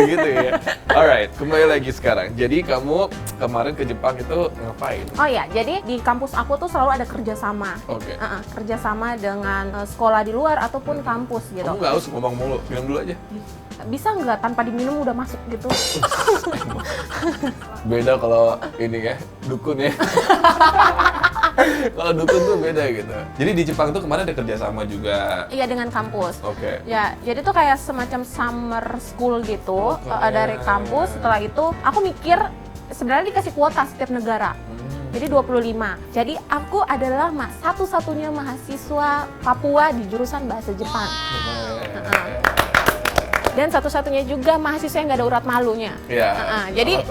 gitu ya. Alright, kembali lagi sekarang. Jadi kamu kemarin ke Jepang itu ngapain? Oh ya, jadi di kampus aku tuh selalu ada kerjasama. Oke. Kerjasama dengan sekolah di luar ataupun kampus gitu. Kamu nggak usah ngomong mulu, minum dulu aja. Bisa nggak tanpa diminum udah masuk gitu? Beda kalau ini ya, dukun ya. Kalau dukun tuh beda gitu. Jadi di Jepang tuh kemarin ada kerjasama juga. Iya, dengan kampus. Oke. Ya, jadi tuh kayak semacam summer school gitu dari kampus. Setelah itu aku mikir sebenarnya dikasih kuota setiap negara. Jadi 25. Jadi aku adalah satu-satunya mahasiswa Papua di jurusan bahasa Jepang. Dan satu-satunya juga mahasiswa yang nggak ada urat malunya. Iya. Jadi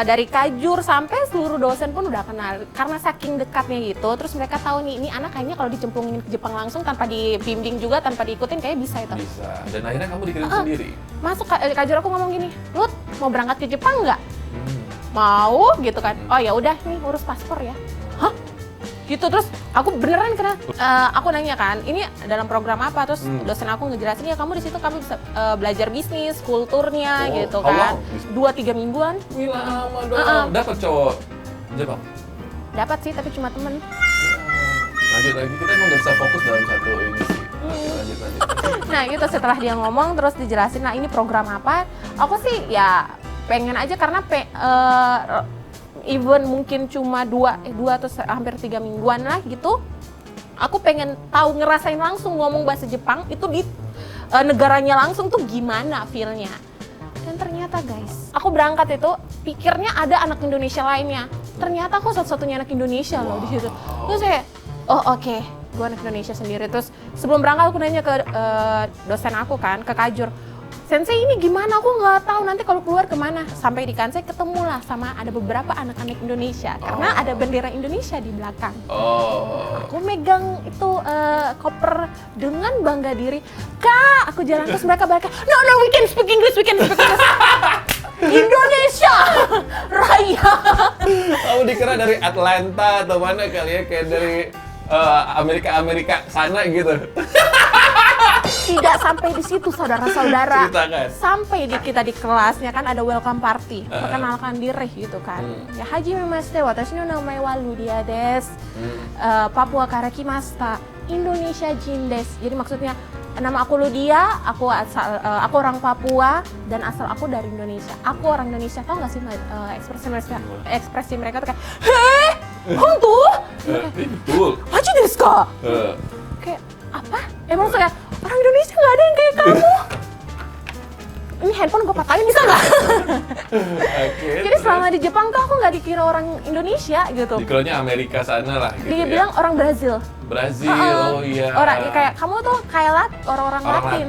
dari kajur sampai seluruh dosen pun udah kenal. Karena saking dekatnya gitu, terus mereka tahu nih, ini anak kayaknya kalau dicemplungin ke Jepang langsung tanpa dibimbing juga, tanpa diikutin kayak bisa itu. Bisa. Dan akhirnya kamu dikirim sendiri. Masuk kajur aku ngomong gini, "Lut, mau berangkat ke Jepang nggak?" Mau gitu kan. Oh ya udah nih urus paspor ya. Hah? Gitu, terus aku beneran kena aku nanya kan, ini dalam program apa, terus dosen aku ngejelasin, ya kamu di situ kamu bisa belajar bisnis, kulturnya gitu kan. 2-3 mingguan. Wih, lama dong. Dapat cowok Jepang? Dapat sih, tapi cuma temen. Lanjut lagi, kita emang nggak bisa fokus dalam satu ini sih. Oke, lanjut. Nah gitu, setelah dia ngomong terus dijelasin, nah ini program apa, aku sih ya pengen aja karena even mungkin cuma 2 atau hampir 3 mingguan lah gitu. Aku pengen tahu, ngerasain langsung ngomong bahasa Jepang itu di negaranya langsung tuh gimana feel-nya. Dan ternyata guys, aku berangkat itu pikirnya ada anak Indonesia lainnya. Ternyata aku satu-satunya anak Indonesia loh di situ. Terus saya, oh oke, gue anak Indonesia sendiri. Terus sebelum berangkat aku nanya ke dosen aku kan, ke kajur, "Sensei ini gimana? Aku nggak tahu nanti kalau keluar kemana." Sampai di Kansai ketemulah sama ada beberapa anak-anak Indonesia karena ada bendera Indonesia di belakang. Aku megang itu koper dengan bangga diri. "Kak," aku jalan terus mereka balik, no we can speak English, we can speak English." Indonesia Raya. Kamu dikira dari Atlanta atau mana kali ya, kayak dari Amerika sana gitu. Tidak sampai di situ saudara-saudara. Ceritakan. Sampai kita di kelasnya kan ada welcome party, perkenalkan diri gitu kan. Ya, hajimemashite, watashi no namae wa Ludia desu. Papua karakimashita, Indonesia jin desu. Jadi maksudnya nama aku Ludia, aku orang Papua dan asal aku dari Indonesia. Aku orang Indonesia. Tau nggak sih ekspresi mereka tuh kayak, "Heh, honto?" Betul. Haji desu ka? Kayak apa? Emang saya orang Indonesia nggak ada yang kayak kamu. Ini handphone gue patahin bisa nggak? Jadi selama di Jepang tuh aku nggak dikira orang Indonesia gitu. Dikiranya Amerika sana lah gitu. Dia bilang orang Brazil. Oh iya. Orang kayak kamu tuh kayak orang Latin.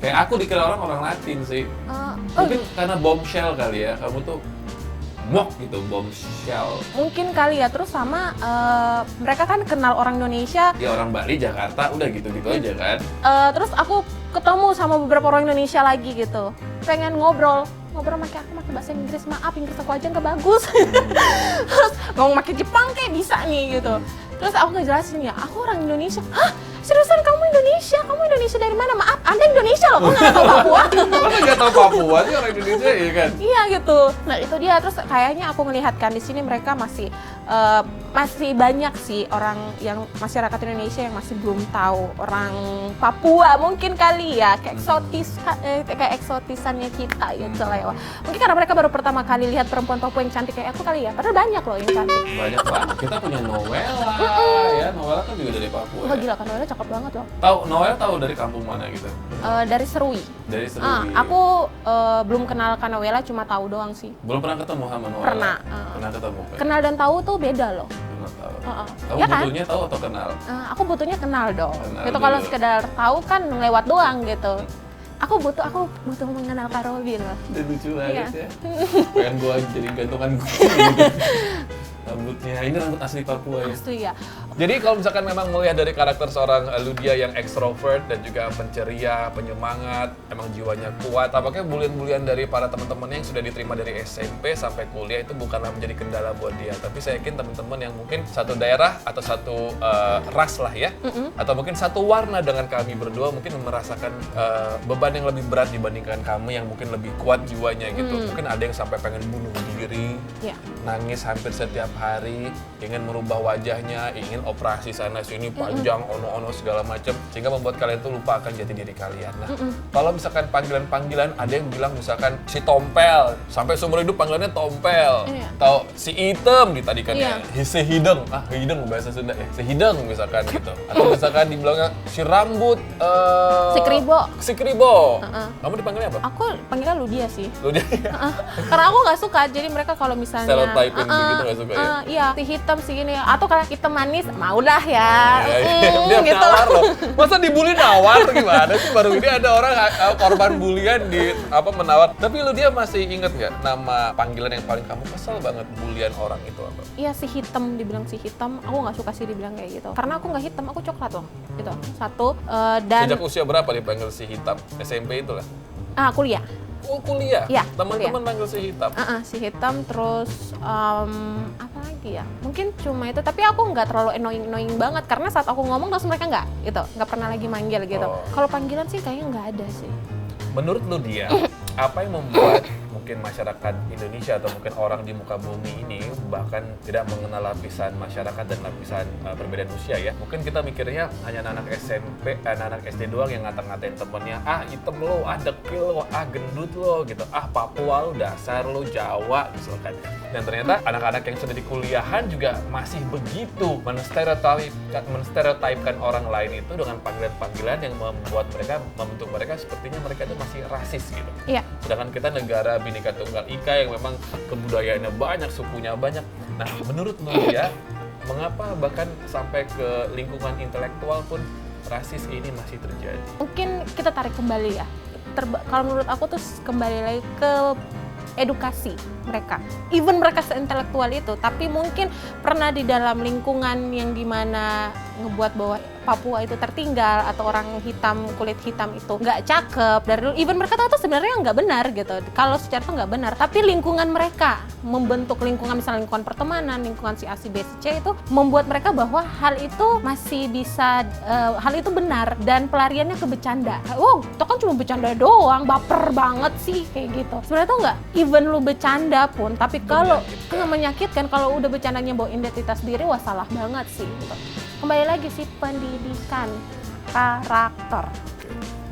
Kayak aku dikira orang Latin sih. Mungkin karena bombshell kali ya. Kamu tuh mok gitu, bombshell. Mungkin kali ya, terus sama mereka kan kenal orang Indonesia. Ya orang Bali, Jakarta, udah gitu-gitu aja kan. Terus aku ketemu sama beberapa orang Indonesia lagi gitu. Pengen ngobrol pakai bahasa Inggris, maaf Inggris aku aja nggak bagus. Terus ngomong pakai Jepang kayak bisa nih gitu. Terus aku ngejelasin, ya aku orang Indonesia. Hah? Seriusan kamu Indonesia? Kamu Indonesia dari mana? Maaf, Anda Indonesia loh, kok nggak tahu Papua? Masa nggak tahu Papua sih orang Indonesia ya kan? Iya gitu. Nah itu dia, terus kayaknya aku melihatkan di sini mereka masih banyak sih orang yang masyarakat Indonesia yang masih belum tahu orang Papua mungkin kali ya, kayak eksotisannya kita gitu lah ya. Mungkin karena mereka baru pertama kali lihat perempuan Papua yang cantik kayak aku kali ya. Padahal banyak loh yang cantik. Banyak banget. Kita punya Noella ya. Noella kan juga dari Papua. Wah gila kan, Noella cakep banget loh. Noella tahu dari kampung mana gitu? Dari Serui. Dari Serui. Aku belum kenal Noella, cuma tahu doang sih. Belum pernah ketemu sama Noella? Pernah. Pernah ketemu kan? Kenal dan tahu tuh beda loh. Pernah tahu. Kamu Ya kan? butuhnya tahu atau kenal? Aku butuhnya kenal dong. Kenal Gitu, dulu. kalau sekedar tahu kan lewat doang gitu. Aku butuh mengenal Kak Robin loh. Udah lucu banget Iya. ya. Pengen gua jadi gantungan kunci gitu. Rambutnya, ini rambut asli Papua ya? Asli ya. Jadi kalau misalkan memang melihat dari karakter seorang Ludia yang ekstrovert dan juga penceria, penyemangat, emang jiwanya kuat, apakah bulian-bulian dari para teman-temannya yang sudah diterima dari SMP sampai kuliah itu bukanlah menjadi kendala buat dia. Tapi saya yakin teman-teman yang mungkin satu daerah atau satu ras lah ya, atau mungkin satu warna dengan kami berdua mungkin merasakan beban yang lebih berat dibandingkan kami yang mungkin lebih kuat jiwanya gitu. Mungkin ada yang sampai pengen bunuh diri, nangis hampir setiap hari, ingin merubah wajahnya, ingin operasi sana sini panjang, ono-ono segala macam, sehingga membuat kalian tuh lupa akan jati diri kalian. Nah, kalau misalkan panggilan-panggilan ada yang bilang misalkan si Tompel, sampai seumur hidup panggilannya Tompel, atau si Item gitu tadi kan ya, si Hideng, Hideng bahasa Sunda ya, si Hideng misalkan gitu, atau misalkan dibilangnya si Rambut, si Kribo. Kamu dipanggilnya apa? Aku panggilnya Ludia sih. Ludia. Karena aku nggak suka, jadi mereka kalau misalnya Stereotyping begitu nggak suka ya? Iya, si hitam si gini, atau kalau hitam manis, mau dah ya. Dia Gitu. nawar loh. Masa dibully nawar gimana sih? Baru ini ada orang korban bulian menawar. Tapi lu dia masih inget nggak nama panggilan yang paling kamu kesel banget bulian orang itu apa? Iya, si hitam, dibilang si hitam. Aku nggak suka sih dibilang kayak gitu. Karena aku nggak hitam, aku coklat loh. Gitu. Satu, dan Sejak usia berapa dipanggil si hitam? SMP itulah. kuliah. Oh, kuliah? Iya, Teman-teman panggil si hitam? Si hitam, terus apa lagi ya? Mungkin cuma itu, tapi aku nggak terlalu annoying banget karena saat aku ngomong terus mereka nggak pernah lagi manggil gitu. Kalau panggilan sih kayaknya nggak ada sih. Menurut lu dia, apa yang membuat mungkin masyarakat Indonesia atau mungkin orang di muka bumi ini bahkan tidak mengenal lapisan masyarakat dan lapisan perbedaan usia ya? Mungkin kita mikirnya hanya anak SMP, anak SD doang yang ngata-ngatain temennya, hitam lo, dekil lo, gendut lo gitu, Papua lo, dasar lo, Jawa misalkan. Dan ternyata anak-anak yang sudah di kuliahan juga masih begitu menstereotipkan orang lain itu dengan panggilan-panggilan yang membentuk mereka sepertinya mereka itu masih rasis gitu. Iya. Sedangkan kita negara Bhinneka Tunggal Ika yang memang kebudayaannya banyak, sukunya banyak. Nah, menurut lu ya, mengapa bahkan sampai ke lingkungan intelektual pun rasis ini masih terjadi? Mungkin kita tarik kembali ya. Kalau menurut aku tuh kembali lagi ke edukasi mereka. Even mereka seintelektual itu, tapi mungkin pernah di dalam lingkungan yang dimana ngebuat bahwa Papua itu tertinggal atau orang hitam, kulit hitam itu nggak cakep. Dari dulu, even mereka tahu tuh sebenarnya nggak benar gitu. Kalau secara itu nggak benar, tapi lingkungan mereka membentuk lingkungan, misalnya lingkungan pertemanan, lingkungan si A, si B, si C itu membuat mereka bahwa hal itu masih bisa, hal itu benar dan pelariannya ke bercanda. Wow, itu kan cuma bercanda doang, baper banget sih kayak gitu. Sebenarnya tuh nggak, even lu bercanda pun, tapi kalau menyakitkan, kalau udah bercandanya bawa identitas diri, wah salah banget sih. Gitu. Kembali lagi sih pendidikan karakter.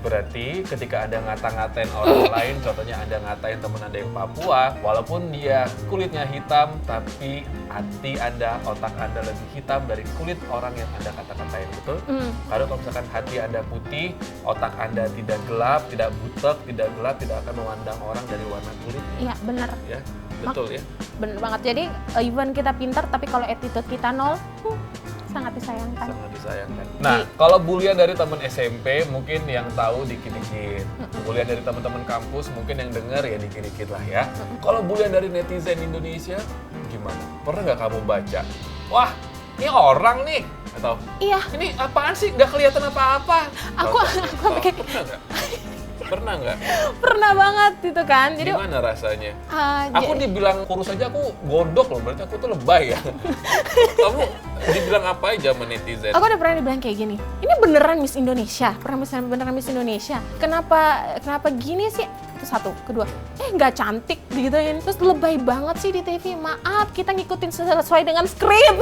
Berarti ketika Anda ngata-ngatain orang lain, contohnya Anda ngatain teman Anda yang Papua, walaupun dia kulitnya hitam, tapi hati Anda, otak Anda lebih hitam dari kulit orang yang Anda kata-katain, betul? Karena kalau misalkan hati Anda putih, otak Anda tidak gelap, tidak butek, tidak gelap, tidak akan memandang orang dari warna kulitnya. Iya, benar. Ya, betul ya? Benar banget. Jadi, even kita pintar, tapi kalau attitude kita nol, sangat disayangkan. Sangat disayangkan. Nah, kalau bulian dari teman SMP mungkin yang tahu dikit-dikit. Bulian dari teman-teman kampus mungkin yang dengar ya dikit-dikit lah ya. Kalau bulian dari netizen Indonesia gimana? Pernah nggak kamu baca? Wah, ini orang nih. Atau iya. Ini apaan sih? Nggak kelihatan apa-apa. Aku Pernah nggak? Pernah nggak? Pernah banget itu kan. Jadi gimana rasanya? Aku dibilang kurus aja aku gondok loh, berarti aku tuh lebay ya. Kamu dibilang apa aja sama netizen? Aku udah pernah dibilang kayak gini. Ini beneran Miss Indonesia? Beneran Miss Indonesia? Kenapa gini sih? Itu satu. Kedua, nggak cantik digituin. Terus lebay banget sih di TV. Maaf, kita ngikutin sesuai dengan skrip.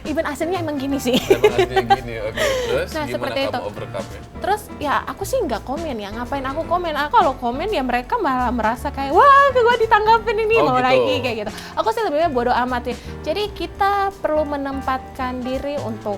Even aslinya emang gini sih. Emang aslinya gini, oke. Terus nah, gimana seperti kamu itu. overcome-nya? Terus ya aku sih nggak komen ya, ngapain aku komen? Kalau komen ya mereka malah merasa kayak wah gue ditanggapin ini mau gitu. lagi kayak gitu. Aku sih sebenarnya bodo amat sih. Jadi kita perlu menempatkan diri untuk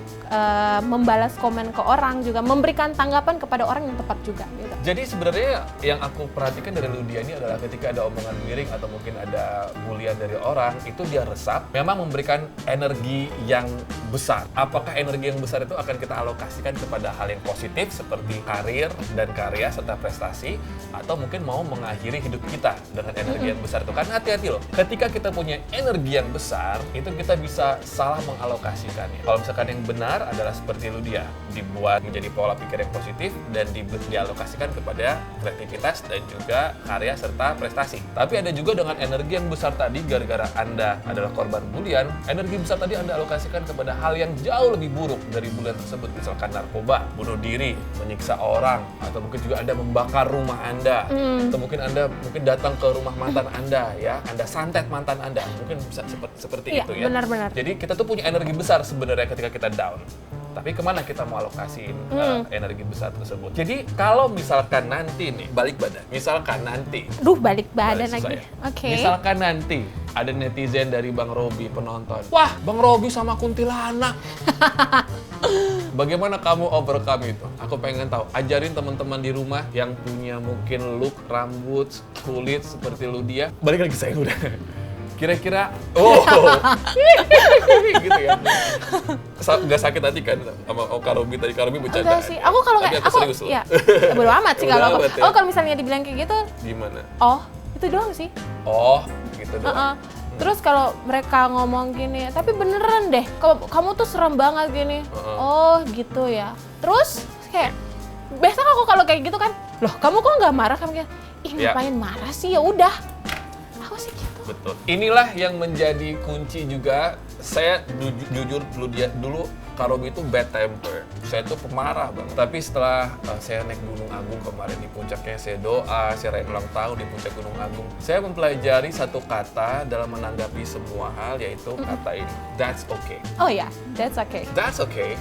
membalas komen ke orang, juga memberikan tanggapan kepada orang yang tepat juga gitu. Jadi sebenarnya yang aku perhatikan dari Ludia ini adalah ketika ada omongan miring atau mungkin ada bulian dari orang, itu dia resap, memang memberikan energi yang besar. Apakah energi yang besar itu akan kita alokasikan kepada hal yang positif seperti karir dan karya serta prestasi, atau mungkin mau mengakhiri hidup kita dengan energi yang besar itu? Karena hati-hati loh, ketika kita punya energi yang besar, itu kita bisa salah mengalokasikannya. Kalau misalkan yang benar adalah seperti Ludia, dibuat menjadi pola pikir yang positif dan dialokasikan kepada kreativitas dan juga karya serta prestasi. Tapi ada juga dengan energi yang besar tadi, gara-gara Anda adalah korban bulian, energi besar tadi Anda alokasikan kepada hal yang jauh lebih buruk dari bulian tersebut, misalkan narkoba, bunuh diri, menyiksa orang, atau mungkin juga Anda membakar rumah Anda, atau mungkin Anda datang ke rumah mantan Anda, ya, Anda santet mantan Anda, mungkin bisa seperti itu ya. Benar-benar. Jadi kita tuh punya energi besar sebenarnya ketika kita down. Tapi kemana kita mau alokasiin energi besar tersebut? Jadi kalau misalkan nanti nih, balik badan. Misalkan nanti. Balik badan lagi. Oke. Misalkan nanti ada netizen dari Bang Robi penonton. Wah, Bang Robi sama kuntilanak. Bagaimana kamu overcome itu? Aku pengen tahu. Ajarin teman-teman di rumah yang punya mungkin look, rambut, kulit seperti Ludia. Balik lagi saya udah. Kira-kira, gitu ya. Nggak sakit hati kan sama Kak Robi tadi? Kak Robi bercanda. Enggak sih, aku kalau nggak, serius loh. Ya, bodo amat sih kalau aku. Ya? Kalau misalnya dibilang kayak gitu, Gimana? oh, itu doang sih. Oh, gitu doang. Terus kalau mereka ngomong gini, tapi beneran deh, kamu tuh serem banget gini. Oh, gitu ya. Terus kayak, biasa aku kalau kayak gitu kan, loh kamu kok nggak marah? Kamu kayak, ih ngapain marah sih, ya udah. Aku sih gitu. Betul. Inilah yang menjadi kunci juga. Saya jujur dulu Kak Robi itu bad temper. Saya tuh pemarah banget. Tapi setelah saya naik Gunung Agung kemarin di puncaknya, saya doa, saya rayain ulang tahun di puncak Gunung Agung. Saya mempelajari satu kata dalam menanggapi semua hal, yaitu kata ini. That's okay. Oh ya, that's okay. That's okay.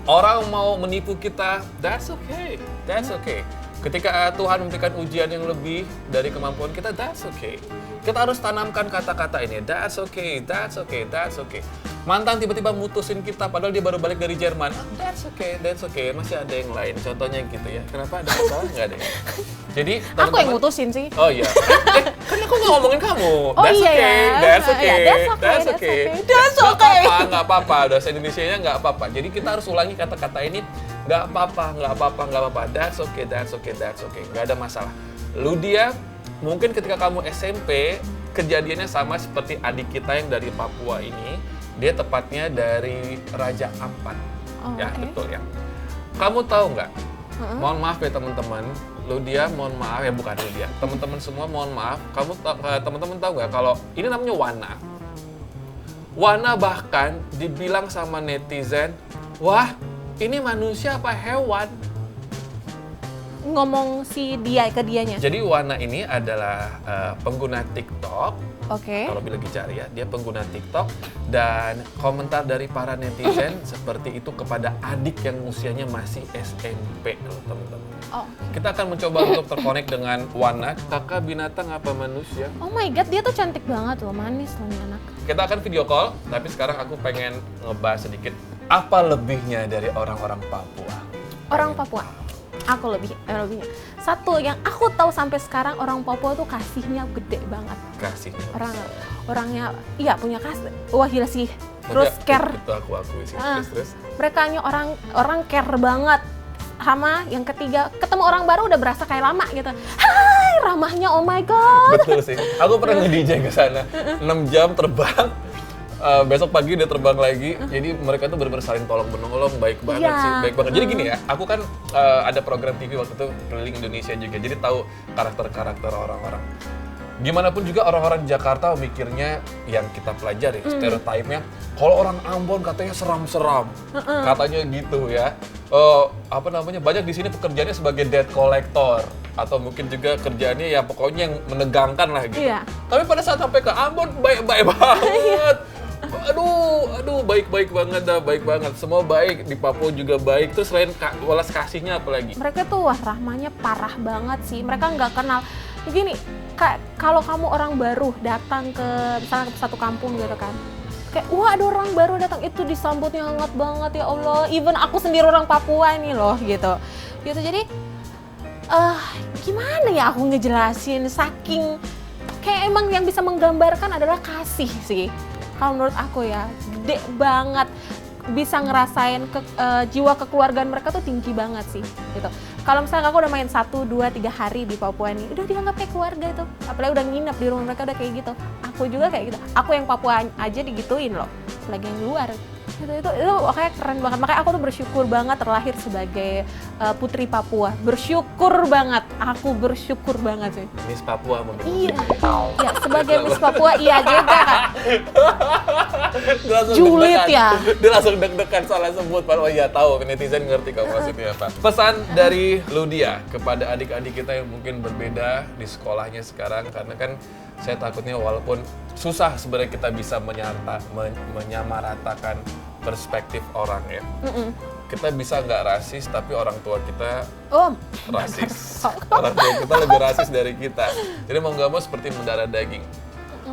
Orang mau menipu kita, that's okay. That's okay. Ketika Tuhan memberikan ujian yang lebih dari kemampuan kita, that's okay. Kita harus tanamkan kata-kata ini, that's okay, that's okay, that's okay. Mantan tiba-tiba mutusin kita, padahal dia baru balik dari Jerman. That's okay, masih ada yang lain. Contohnya gitu ya. Kenapa, ada masalah? Nggak ada. Jadi, aku yang mutusin sih. Oh iya. Kan aku nggak ngomongin kamu. Oh That's iya okay, ya. that's okay, That's okay. That's okay. Nggak apa-apa. Bahasa Indonesianya nggak apa-apa. Jadi kita harus ulangi kata-kata ini. Nggak apa-apa. That's okay. Nggak ada masalah. Ludia, mungkin ketika kamu SMP, kejadiannya sama seperti adik kita yang dari Papua ini. Dia tepatnya dari Raja Ampat. Ya, okay. Betul ya. Kamu tahu nggak? Mohon maaf ya teman-teman. Ludia, mohon maaf ya, bukan Ludia. Teman-teman semua mohon maaf. Teman-teman tahu nggak kalau ini namanya Wana. Wana bahkan dibilang sama netizen, wah, ini manusia apa hewan? Ngomong si dia ke dianya. Jadi Wana ini adalah pengguna TikTok. Oke. Kalau lagi cari ya, dia pengguna TikTok, dan komentar dari para netizen seperti itu kepada adik yang usianya masih SMP loh teman-teman. Oh. Kita akan mencoba untuk terkonek dengan Wana. Kakak binatang apa manusia? Oh my god, dia tuh cantik banget loh, manis loh nih anak. Kita akan video call, tapi sekarang aku pengen ngebahas sedikit apa lebihnya dari orang-orang Papua. Orang Papua. Aku lebihnya. Satu yang aku tahu sampai sekarang, orang Papua tuh kasihnya gede banget. Kasihnya. Orangnya iya punya kasih. Wah gila sih. Terus care. Itu aku sih. Terus. Merekanya orang care banget. Sama yang ketiga, ketemu orang baru udah berasa kayak lama gitu. Hai, ramahnya, oh my god. Betul sih. Aku pernah nge-DJ ke sana. 6 jam terbang. Besok pagi dia terbang lagi, jadi mereka tuh benar-benar saling tolong menolong, baik banget sih, baik banget. Jadi gini ya, aku kan ada program TV waktu itu keliling Indonesia juga, jadi tahu karakter-karakter orang-orang. Gimana pun juga orang-orang di Jakarta mikirnya yang kita pelajari, stereotipnya, kalau orang Ambon katanya seram-seram, katanya gitu ya. Banyak di sini pekerjaannya sebagai debt collector, atau mungkin juga kerjaannya ya pokoknya yang menegangkan lah gitu. Iya. Tapi pada saat sampai ke Ambon baik-baik banget. Aduh, baik-baik banget. Semua baik, di Papua juga baik. Terus selain welas kasihnya apa lagi? Mereka tuh rahmanya parah banget sih. Mereka nggak kenal. Begini, kalau kamu orang baru datang ke misalnya ke satu kampung gitu kan. Kayak, wah ada orang baru datang, itu disambutnya hangat banget ya Allah. Even aku sendiri orang Papua ini loh gitu. Jadi gimana ya aku ngejelasin, saking kayak emang yang bisa menggambarkan adalah kasih sih. Kalau menurut aku ya, gede banget. bisa ngerasain jiwa kekeluargaan mereka tuh tinggi banget sih gitu. Kalau misalnya aku udah main 1, 2, 3 hari di Papua nih, udah dianggap kayak keluarga itu. Apalagi udah nginep di rumah mereka udah kayak gitu. Aku juga kayak gitu. Aku yang Papua aja digituin loh, lagi yang luar. Itu makanya keren banget. Makanya aku tuh bersyukur banget terlahir sebagai putri Papua. Bersyukur banget. Aku bersyukur banget sih. Miss Papua mungkin. Iya. Ya, sebagai Miss Papua iya juga kan. Dia langsung Julid deg-degan. ya. Dia langsung deg-degan salah sebut. Padahal ya tahu, netizen ngerti kok maksudnya apa. Pesan dari Ludia kepada adik-adik kita yang mungkin berbeda di sekolahnya sekarang, karena kan saya takutnya walaupun susah sebenarnya kita bisa menyamaratakan perspektif orang ya. Kita bisa nggak rasis, tapi orang tua kita rasis. Orang tua kita lebih rasis dari kita. Jadi mau nggak mau seperti mendarah daging.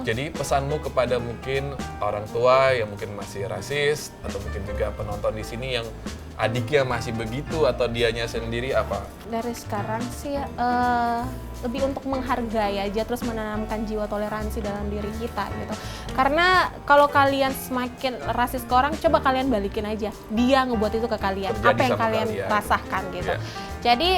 Jadi pesanmu kepada mungkin orang tua yang mungkin masih rasis, atau mungkin juga penonton di sini yang adiknya masih begitu atau dianya sendiri apa? Dari sekarang sih lebih untuk menghargai aja, terus menanamkan jiwa toleransi dalam diri kita gitu. Karena kalau kalian semakin rasis ke orang, coba kalian balikin aja. Dia ngebuat itu ke kalian. Terjadi apa yang sama kalian kalian. rasakan gitu. Yeah. Jadi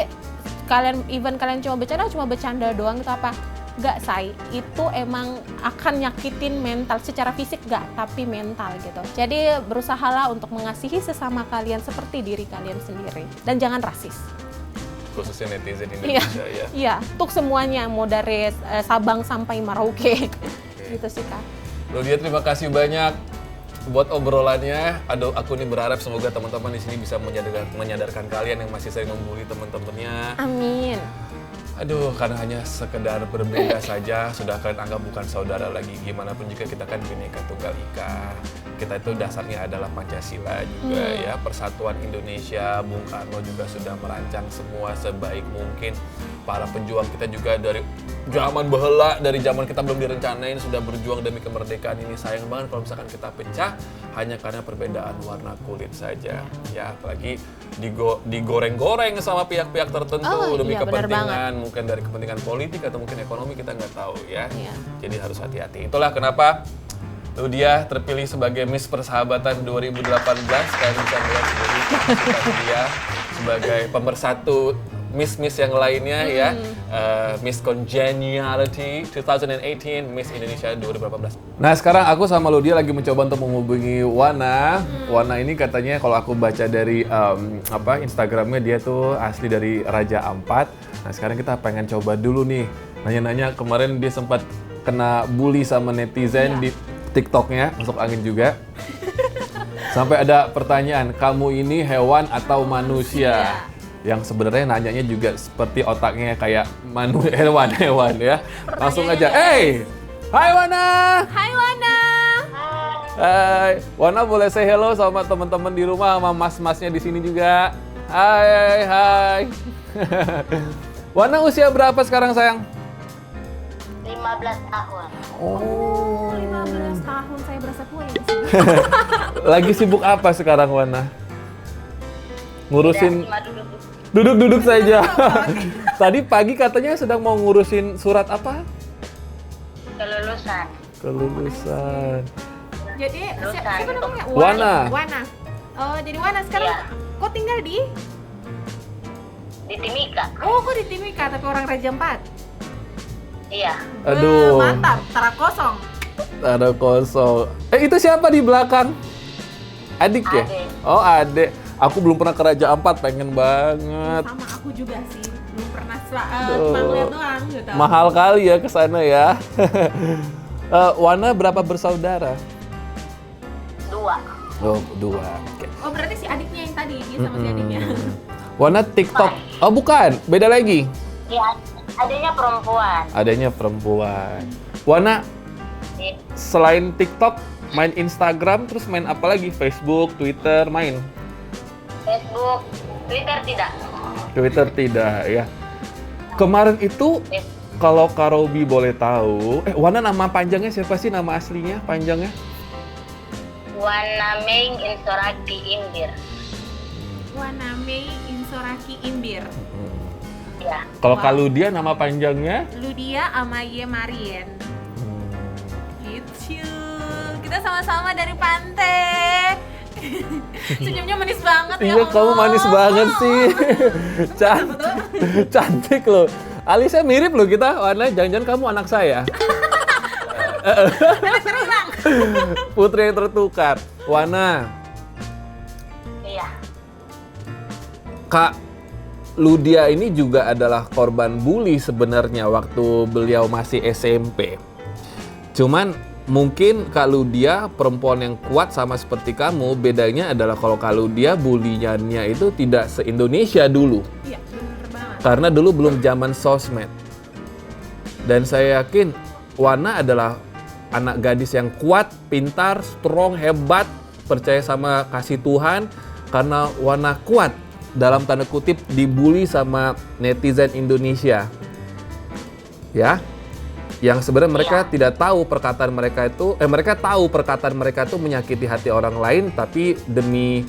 kalian cuma bercanda doang gitu apa? Gak, say, itu emang akan nyakitin mental, secara fisik gak, tapi mental gitu. Jadi berusahalah untuk mengasihi sesama kalian seperti diri kalian sendiri. Dan jangan rasis. Khususnya netizen Indonesia ya. Iya, untuk semuanya, mau dari Sabang sampai Merauke. Gitu sih, Kak. Ludia, terima kasih banyak buat obrolannya. Aduh, aku nih berharap semoga teman-teman di sini bisa menyadarkan kalian yang masih sering membuli teman-temannya. Amin. Aduh, karena hanya sekedar berbeda saja, sudah kalian anggap bukan saudara lagi. Gimana pun juga kita kan Bhinneka Tunggal Ika. Kita itu dasarnya adalah Pancasila juga ya. Persatuan Indonesia, Bung Karno juga sudah merancang semua sebaik mungkin. Para pejuang kita juga dari zaman bahela, dari zaman kita belum direncanain sudah berjuang demi kemerdekaan ini. Sayang banget kalau misalkan kita pecah hanya karena perbedaan warna kulit saja. Ya, apalagi digoreng-goreng sama pihak-pihak tertentu demi iya, kepentingan, mungkin dari kepentingan politik atau mungkin ekonomi, kita nggak tahu ya. Iya. Jadi harus hati-hati. Itulah kenapa Ludia terpilih sebagai Miss Persahabatan 2018. Kalian bisa melihat sendiri kapasitas dia sebagai pemersatu Miss yang lainnya ya. Miss Congeniality 2018, Miss Indonesia 2018. Nah, sekarang aku sama Ludia lagi mencoba untuk menghubungi Wana. Wana ini katanya kalau aku baca dari Instagramnya, dia tuh asli dari Raja Ampat. Nah, sekarang kita pengen coba dulu nih. Nanya-nanya, kemarin dia sempat kena bully sama netizen di TikToknya, masuk angin juga. Sampai ada pertanyaan, kamu ini hewan atau manusia? Yang sebenarnya nanyanya juga seperti otaknya kayak hewan-hewan ya. Langsung aja, hai Wana! Hai Wana! Hai, Wana boleh say hello sama teman-teman di rumah, sama mas-masnya di sini juga. Hai. Wana usia berapa sekarang sayang? 15 tahun. Oh, 15 tahun, saya berasa tua ya. Lagi sibuk apa sekarang Wana? Ngurusin Cuma duduk. duduk saja. Tadi pagi katanya sedang mau ngurusin surat apa? Kelulusan. Jadi Lulusan. siapa namanya? Wana. Wana. Oh, jadi Wana sekarang Iya. kok tinggal di? Di Timika. Oh, kok di Timika tapi orang Raja Ampat. Iya. Aduh. Mantap, tara kosong. Ada kosong. Itu siapa di belakang? Adik ya? Adik. Oh, adik. Aku belum pernah ke Raja Ampat, pengen banget. Sama aku juga sih. Belum pernah Aduh. cuma lihat doang gitu. Mahal kali ya ke sana ya. Wana berapa bersaudara? 2. Oh, 2. Oke. Oh, berarti si adiknya yang tadi, dia sama si adiknya. Wana TikTok. Oh, bukan. Beda lagi. Iya. Adanya perempuan. Adanya perempuan. Wana Di selain TikTok, main Instagram, terus main apa lagi? Facebook, Twitter, main? Facebook, Twitter tidak. Twitter tidak ya. Kemarin itu kalau Kak Robi boleh tahu, Wana nama panjangnya siapa sih, nama aslinya panjangnya? Wana Meng Insoraki Imbir. Wana Mei Insoraki Imbir. Iya. Kalau Wow. Kak Ludia nama panjangnya? Ludia Amaye Marien. Gitu. Kita sama-sama dari pantai. Senyumnya manis banget ya. Iya, kamu manis banget sih. Cantik loh. Alisnya mirip loh kita, Wana. Jangan-jangan kamu anak saya. Putri yang tertukar. Wana. Iya. Kak Ludia ini juga adalah korban bully sebenarnya waktu beliau masih SMP. Cuman mungkin Kak Ludia perempuan yang kuat sama seperti kamu, bedanya adalah kalau Kak Ludia buliannya itu tidak se-Indonesia dulu. Iya, bener banget. Karena dulu belum zaman sosmed. Dan saya yakin Wana adalah anak gadis yang kuat, pintar, strong, hebat, percaya sama kasih Tuhan. Karena Wana kuat, dalam tanda kutip, dibully sama netizen Indonesia. Ya. Yang sebenarnya mereka tidak tahu perkataan mereka itu, mereka tahu perkataan mereka itu menyakiti hati orang lain, tapi demi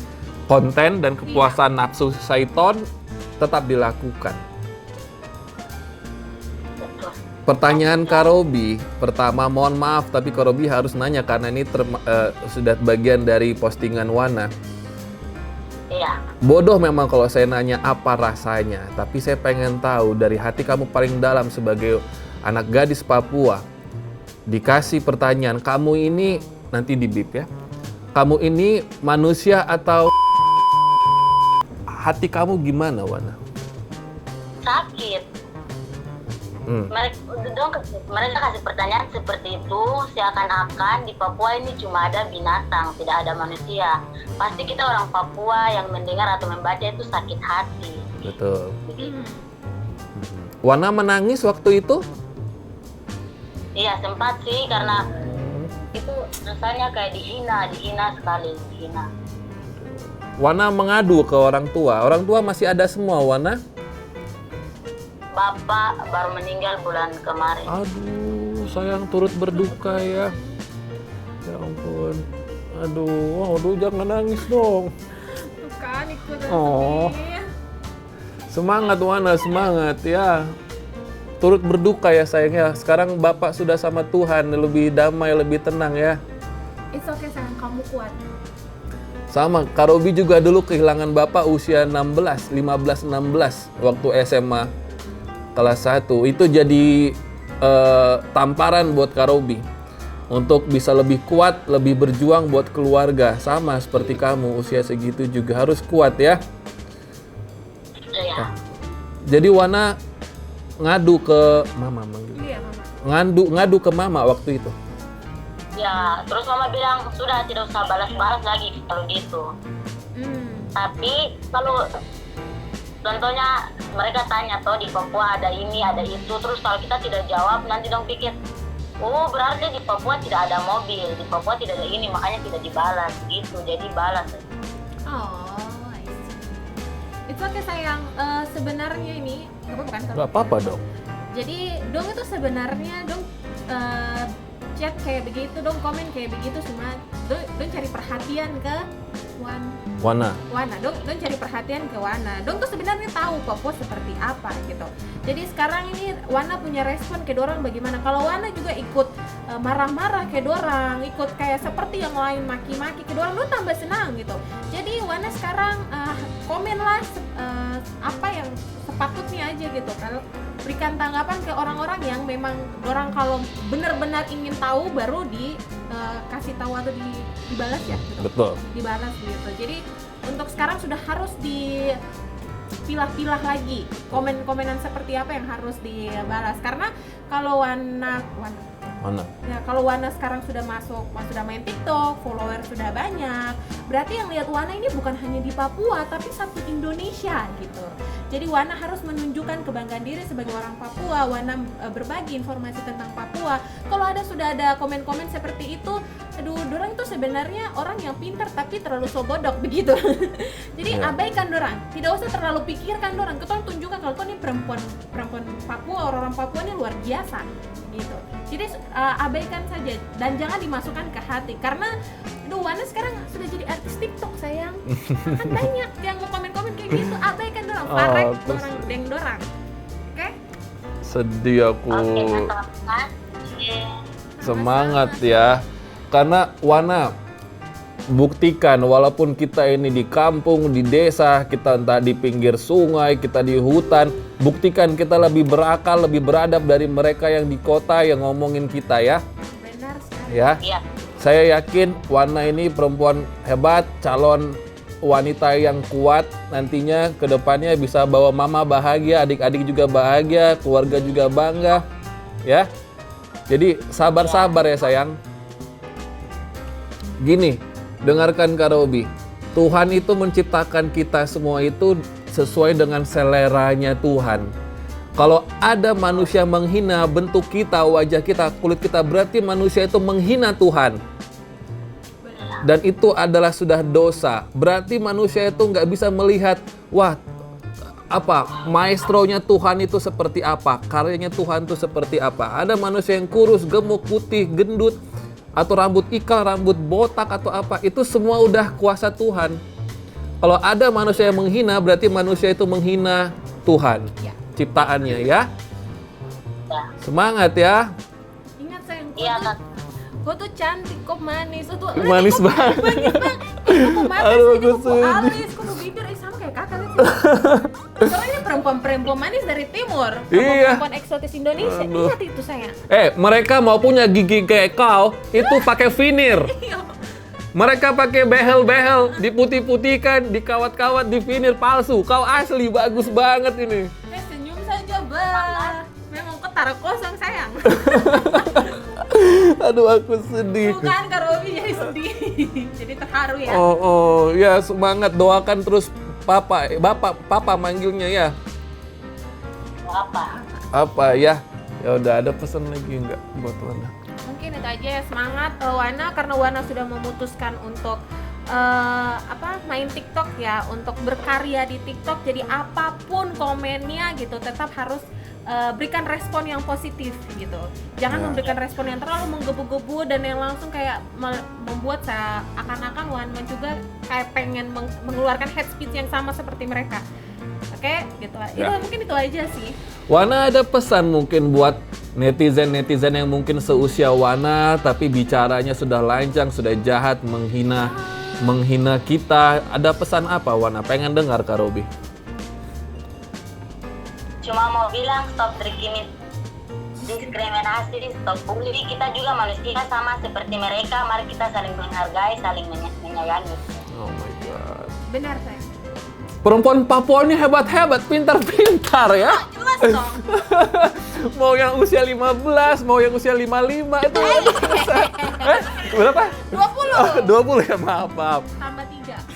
konten dan kepuasan nafsu syaiton tetap dilakukan. Pertanyaan Kak Robi, pertama mohon maaf tapi Kak Robi harus nanya karena ini sudah bagian dari postingan Wana. Iya. Bodoh memang kalau saya nanya apa rasanya, tapi saya pengen tahu dari hati kamu paling dalam sebagai anak gadis Papua, dikasih pertanyaan, kamu ini, nanti dibip ya, kamu ini manusia atau hati kamu gimana, Wana? Sakit. Mereka kasih pertanyaan seperti itu, seakan-akan di Papua ini cuma ada binatang, tidak ada manusia. Pasti kita orang Papua yang mendengar atau membaca itu sakit hati. Betul. Begitu. Wana menangis waktu itu? Iya, sempat sih, karena itu rasanya kayak dihina sekali, dihina. Wana mengadu ke orang tua masih ada semua, Wana? Bapak baru meninggal bulan kemarin. Aduh, sayang turut berduka ya. Ya ampun. Aduh, jangan nangis dong. Tuh kan, ikutan Oh. sedih. Semangat Wana, semangat ya. Turut berduka ya sayangnya. Sekarang Bapak sudah sama Tuhan, lebih damai, lebih tenang ya. It's okay sayang, kamu kuat. Sama, Kak Robi juga dulu kehilangan Bapak usia 15-16 waktu SMA kelas 1. Itu jadi tamparan buat Kak Robi untuk bisa lebih kuat, lebih berjuang buat keluarga. Sama seperti kamu, usia segitu juga harus kuat ya. Iya. Jadi Wana ngadu ke Mama, Iya, Mama. ngadu ke Mama waktu itu. Ya, terus Mama bilang sudah tidak usah balas-balas lagi kalau gitu. Tapi kalau contohnya mereka tanya toh di Papua ada ini, ada itu, terus kalau kita tidak jawab nanti dong pikir, oh berarti di Papua tidak ada mobil, di Papua tidak ada ini, makanya tidak dibalas gitu. Jadi balas. Oh, I see. It's okay sayang. Sebenarnya ini bukan Gak apa-apa dong. Jadi dong itu sebenarnya dong chat kayak begitu, dong komen kayak begitu, cuma dong cari perhatian ke Wana. Dong cari perhatian ke Wana. Dong tuh sebenarnya tahu Papua seperti apa gitu. Jadi sekarang ini Wana punya respon ke dorang bagaimana. Kalau Wana juga ikut marah-marah ke dorang, ikut kayak seperti yang lain maki-maki ke dorang, dong tambah senang gitu. Jadi Wana sekarang komenlah apa yang sepatutnya aja gitu. Kalau berikan tanggapan ke orang-orang yang memang dorang kalau benar-benar ingin tahu baru dikasih tahu atau dibalas ya gitu. Betul. Dibalas gitu. Jadi untuk sekarang sudah harus dipilah-pilah lagi komen-komenan seperti apa yang harus dibalas, karena kalau Wana ya, kalau Wana sekarang sudah sudah main TikTok, follower sudah banyak, berarti yang lihat Wana ini bukan hanya di Papua tapi satu Indonesia gitu. Jadi Wana harus menunjukkan kebanggaan diri sebagai orang Papua. Wana berbagi informasi tentang Papua. Kalau sudah ada komen-komen seperti itu, aduh, dorang itu sebenarnya orang yang pintar tapi terlalu sobodok begitu. Jadi abaikan dorang, tidak usah terlalu pikirkan dorang. Kita tunjukkan kalau ini perempuan Papua, orang Papua ini luar biasa gitu. Jadi abaikan saja dan jangan dimasukkan ke hati, karena Wana sekarang sudah jadi artis TikTok sayang. Kan banyak yang mau komen-komen kayak gitu. Abaikan dorang, parek dorang, deng dorang. Oke? Sedih aku. Oke, Semangat ya. Karena Wana, buktikan walaupun kita ini di kampung, di desa, kita entah di pinggir sungai, kita di hutan, buktikan kita lebih berakal, lebih beradab dari mereka yang di kota yang ngomongin kita ya. Benar sekali. Ya. Iya. Saya yakin Wana ini perempuan hebat, calon wanita yang kuat, nantinya ke depannya bisa bawa mama bahagia, adik-adik juga bahagia, keluarga juga bangga. Ya. Jadi sabar-sabar ya sayang. Gini, dengarkan Kak Robi. Tuhan itu menciptakan kita semua itu sesuai dengan seleranya Tuhan. Kalau ada manusia menghina bentuk kita, wajah kita, kulit kita, berarti manusia itu menghina Tuhan. Dan itu adalah sudah dosa. Berarti manusia itu nggak bisa melihat, wah, apa maestronya Tuhan itu seperti apa, karyanya Tuhan itu seperti apa. Ada manusia yang kurus, gemuk, putih, gendut, atau rambut ikal, rambut botak atau apa, itu semua udah kuasa Tuhan. Kalau ada manusia yang menghina, berarti manusia itu menghina Tuhan, ciptaannya ya. Semangat ya. Ingat sayang, Iya, Kak. gue tuh cantik kok, manis. Tuh Manis banget. Kok mata Aduh, sih, aku kok alis, kok bibir, sama kayak kakak lihat. Soalnya ini perempuan-perempuan manis dari timur, Iya. perempuan eksotis Indonesia. Aduh. Ingat itu sayang. Mereka mau punya gigi kayak kau, itu pakai vinir. Mereka pakai behel-behel, diputih-putihkan, dikawat-kawat, di vinir palsu. Kau asli, bagus banget ini. Senyum saja, bah. Memang ketara kosong sayang. Aduh, aku sedih. Bukan, Kak Robi jadi sedih. Jadi terharu ya. Oh, ya semangat, doakan terus Papa manggilnya ya. Apa ya? Ya udah, ada pesan lagi nggak buat Wana? Mungkin itu aja ya, semangat Wana, karena Wana sudah memutuskan untuk main TikTok ya, untuk berkarya di TikTok. Jadi apapun komennya gitu tetap harus berikan respon yang positif gitu. Jangan memberikan respon yang terlalu menggebu-gebu dan yang langsung kayak membuat akan-akan Wana juga kayak pengen mengeluarkan hate speech yang sama seperti mereka. Oke, gitu lah. Itu mungkin itu aja sih. Wana ada pesan mungkin buat netizen yang mungkin seusia Wana tapi bicaranya sudah lancang, sudah jahat, menghina kita. Ada pesan apa Wana? Pengen dengar Kak Robi. Cuma mau bilang stop diskriminasi, stop bully. Kita juga manusia sama seperti mereka. Mari kita saling menghargai, saling menyayangi. Oh my god. Benar saya. Perempuan Papua ini hebat-hebat, pintar-pintar ya. Jelas dong. Mau yang usia 15, mau yang usia 55 itu. Berapa? 20 ya, maaf. Tambah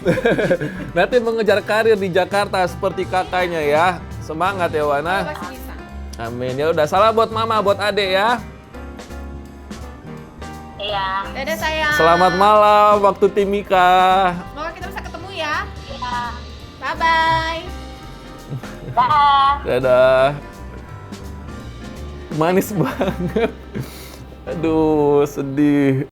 3. Nanti mengejar karir di Jakarta seperti kakaknya ya. Semangat ya Wana. Pasti bisa. Amin. Ya udah, salam buat mama, buat adek ya. Iya. Dadah sayang. Selamat malam waktu Timika. Semoga kita bisa ketemu ya. Iya. Bye-bye. Dah. Dadah. Manis banget. Aduh, sedih.